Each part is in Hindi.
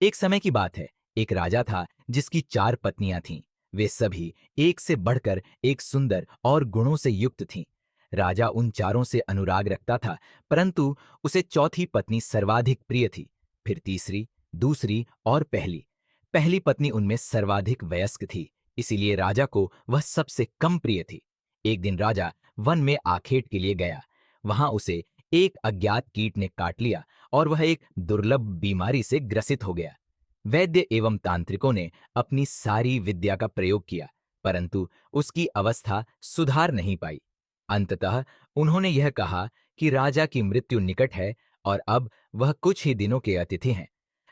एक समय की बात है। एक राजा था जिसकी 4 पत्नियां थीं। वे सभी एक से बढ़कर एक सुंदर और गुणों से युक्त थीं। राजा उन चारों से अनुराग रखता था, परंतु उसे चौथी पत्नी सर्वाधिक प्रिय थी, फिर तीसरी, दूसरी और पहली। पहली पत्नी उनमें सर्वाधिक वयस्क थी, इसीलिए राजा को वह सबसे कम प्रिय थी। एक दिन राजा वन में आखेट के लिए गया। वहां उसे एक अज्ञात कीट ने काट लिया और वह एक दुर्लभ बीमारी से ग्रसित हो गया। वैद्य एवं तांत्रिकों ने अपनी सारी विद्या का प्रयोग किया, परंतु उसकी अवस्था सुधार नहीं पाई। अंततः उन्होंने यह कहा कि राजा की मृत्यु निकट है और अब वह कुछ ही दिनों के अतिथि हैं।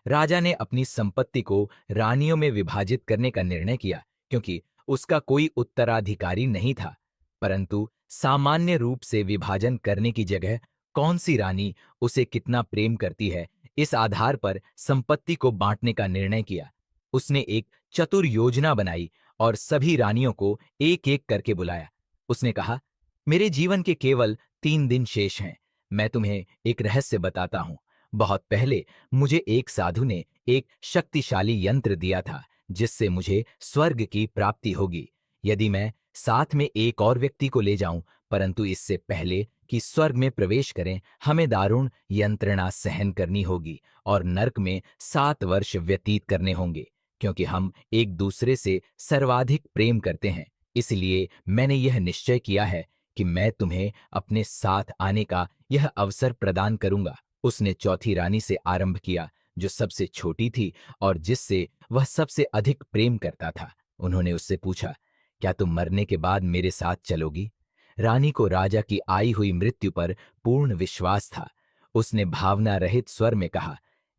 राजा ने अपनी संपत्ति को रानियों में विभाजित करने का निर्णय किया, क्योंकि उसका कोई उत्तराधिकारी नहीं था। परंतु सामान्य रूप से विभाजन करने की जगह कौन सी रानी उसे कितना प्रेम करती है, इस आधार पर संपत्ति को बांटने का निर्णय किया। उसने एक चतुर योजना बनाई और सभी रानियों को एक एक करके बुलाया। उसने कहा, मेरे जीवन के केवल 3 दिन शेष हैं। मैं तुम्हें एक रहस्य बताता हूं। बहुत पहले मुझे एक साधु ने एक शक्तिशाली यंत्र दिया था, जिससे मुझे स्वर्ग की प्राप्ति होगी यदि मैं साथ में एक और व्यक्ति को ले जाऊं। परंतु इससे पहले कि स्वर्ग में प्रवेश करें, हमें दारुण यंत्रणा सहन करनी होगी और नरक में 7 वर्ष व्यतीत करने होंगे, क्योंकि हम एक दूसरे से सर्वाधिक प्रेम करते हैं। इसलिए मैंने यह निश्चय किया है कि मैं तुम्हें अपने साथ आने का यह अवसर प्रदान करूंगा। उसने चौथी रानी से आरंभ किया, जो सबसे छोटी थी और जिससे वह सबसे अधिक प्रेम करता था। उन्होंने उससे पूछा, क्या तुम मरने के बाद मेरे साथ चलोगी? रानी को राजा की आई हुई मृत्यु पर पूर्ण विश्वास था। उसने भावना रहित स्वर में कहा,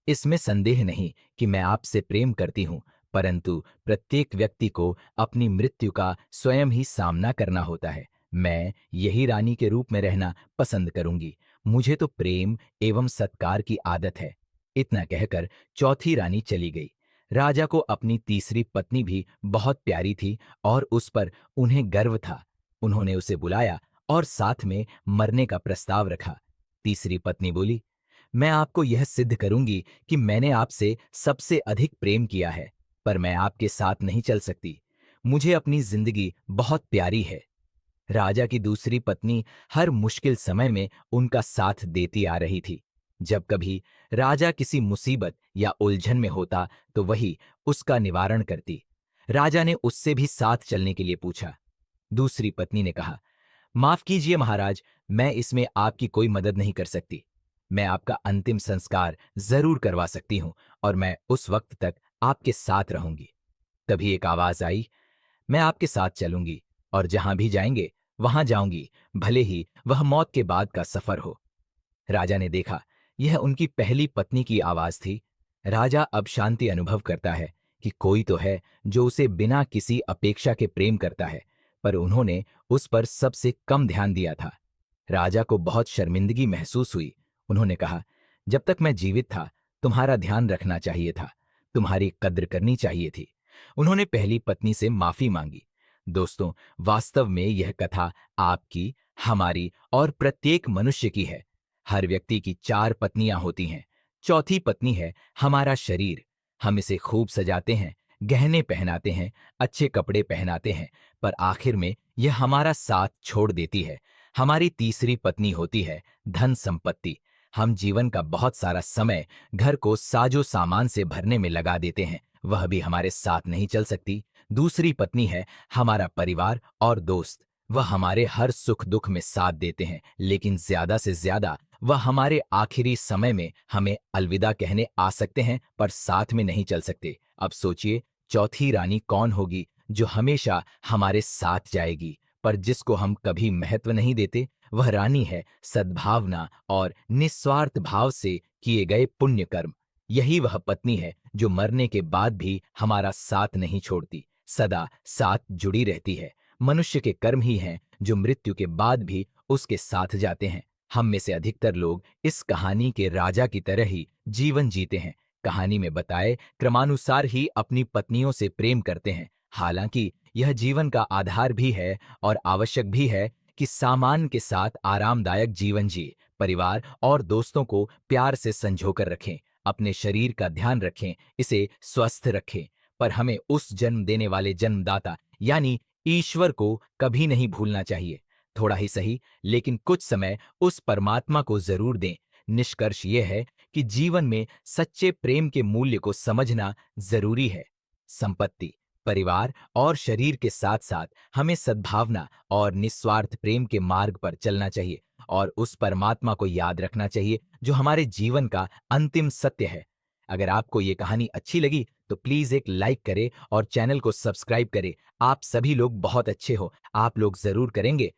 इसमें संदेह नहीं कि मैं आपसे प्रेम करती हूं, परंतु प्रत्येक व्यक्ति को अपनी मृत्यु का स्वयं ही सामना करना होता है। मैं यही रानी के रूप में रहना पसंद करूंगी। मुझे तो प्रेम एवं सत्कार की आदत है। इतना कहकर चौथी रानी चली गई। राजा को अपनी तीसरी पत्नी भी बहुत प्यारी थी और उस पर उन्हें गर्व था। उन्होंने उसे बुलाया और साथ में मरने का प्रस्ताव रखा। तीसरी पत्नी बोली, मैं आपको यह सिद्ध करूंगी कि मैंने आपसे सबसे अधिक प्रेम किया है, पर मैं आपके साथ नहीं चल सकती। मुझे अपनी जिंदगी बहुत प्यारी है। राजा की दूसरी पत्नी हर मुश्किल समय में उनका साथ देती आ रही थी। जब कभी राजा किसी मुसीबत या उलझन में होता, तो वही उसका निवारण करती। राजा ने उससे भी साथ चलने के लिए पूछा। दूसरी पत्नी ने कहा, माफ कीजिए महाराज, मैं इसमें आपकी कोई मदद नहीं कर सकती। मैं आपका अंतिम संस्कार जरूर करवा सकती हूं और मैं उस वक्त तक आपके साथ रहूंगी। तभी एक आवाज आई, मैं आपके साथ चलूंगी और जहां भी जाएंगे वहां जाऊंगी, भले ही वह मौत के बाद का सफर हो। राजा ने देखा, यह उनकी पहली पत्नी की आवाज थी। राजा अब शांति अनुभव करता है कि कोई तो है जो उसे बिना किसी अपेक्षा के प्रेम करता है, पर उन्होंने उस पर सबसे कम ध्यान दिया था। राजा को बहुत शर्मिंदगी महसूस हुई। उन्होंने कहा, जब तक मैं जीवित था, तुम्हारा ध्यान रखना चाहिए था, तुम्हारी कद्र करनी चाहिए थी। उन्होंने पहली पत्नी से माफी मांगी। दोस्तों, वास्तव में यह कथा आपकी, हमारी और प्रत्येक मनुष्य की है। हर व्यक्ति की 4 पत्नियां होती हैं। चौथी पत्नी है हमारा शरीर। हम इसे खूब सजाते हैं, गहने पहनाते हैं, अच्छे कपड़े पहनाते हैं, पर आखिर में यह हमारा साथ छोड़ देती है। हमारी तीसरी पत्नी होती है धन संपत्ति। हम जीवन का बहुत सारा समय घर को साजो सामान से भरने में लगा देते हैं, वह भी हमारे साथ नहीं चल सकती। दूसरी पत्नी है हमारा परिवार और दोस्त। वह हमारे हर सुख दुख में साथ देते हैं, लेकिन ज्यादा से ज्यादा वह हमारे आखिरी समय में हमें अलविदा कहने आ सकते हैं, पर साथ में नहीं चल सकते। अब सोचिए, चौथी रानी कौन होगी जो हमेशा हमारे साथ जाएगी, पर जिसको हम कभी महत्व नहीं देते? वह रानी है सद्भावना और निस्वार्थ भाव से किए गए पुण्य कर्म। यही वह पत्नी है जो मरने के बाद भी हमारा साथ नहीं छोड़ती, सदा साथ जुड़ी रहती है। मनुष्य के कर्म ही हैं जो मृत्यु के बाद भी उसके साथ जाते हैं। हम में से अधिकतर लोग इस कहानी के राजा की तरह ही जीवन जीते हैं। कहानी में बताए क्रमानुसार ही अपनी पत्नियों से प्रेम करते हैं। हालांकि यह जीवन का आधार भी है और आवश्यक भी है कि सामान के साथ आरामदायक जीवन जिए, परिवार और दोस्तों को प्यार से संजोकर रखें। अपने शरीर का ध्यान रखें, इसे स्वस्थ रखें, पर हमें उस जन्म देने वाले जन्मदाता यानी ईश्वर को कभी नहीं भूलना चाहिए। थोड़ा ही सही, लेकिन कुछ समय उस परमात्मा को जरूर दें। निष्कर्ष यह है कि जीवन में सच्चे प्रेम के मूल्य को समझना जरूरी है। संपत्ति, परिवार और शरीर के साथ साथ हमें सद्भावना और निस्वार्थ प्रेम के मार्ग पर चलना चाहिए और उस परमात्मा को याद रखना चाहिए जो हमारे जीवन का अंतिम सत्य है। अगर आपको ये कहानी अच्छी लगी तो प्लीज एक लाइक करें और चैनल को सब्सक्राइब करें। आप सभी लोग बहुत अच्छे हो, आप लोग जरूर करेंगे।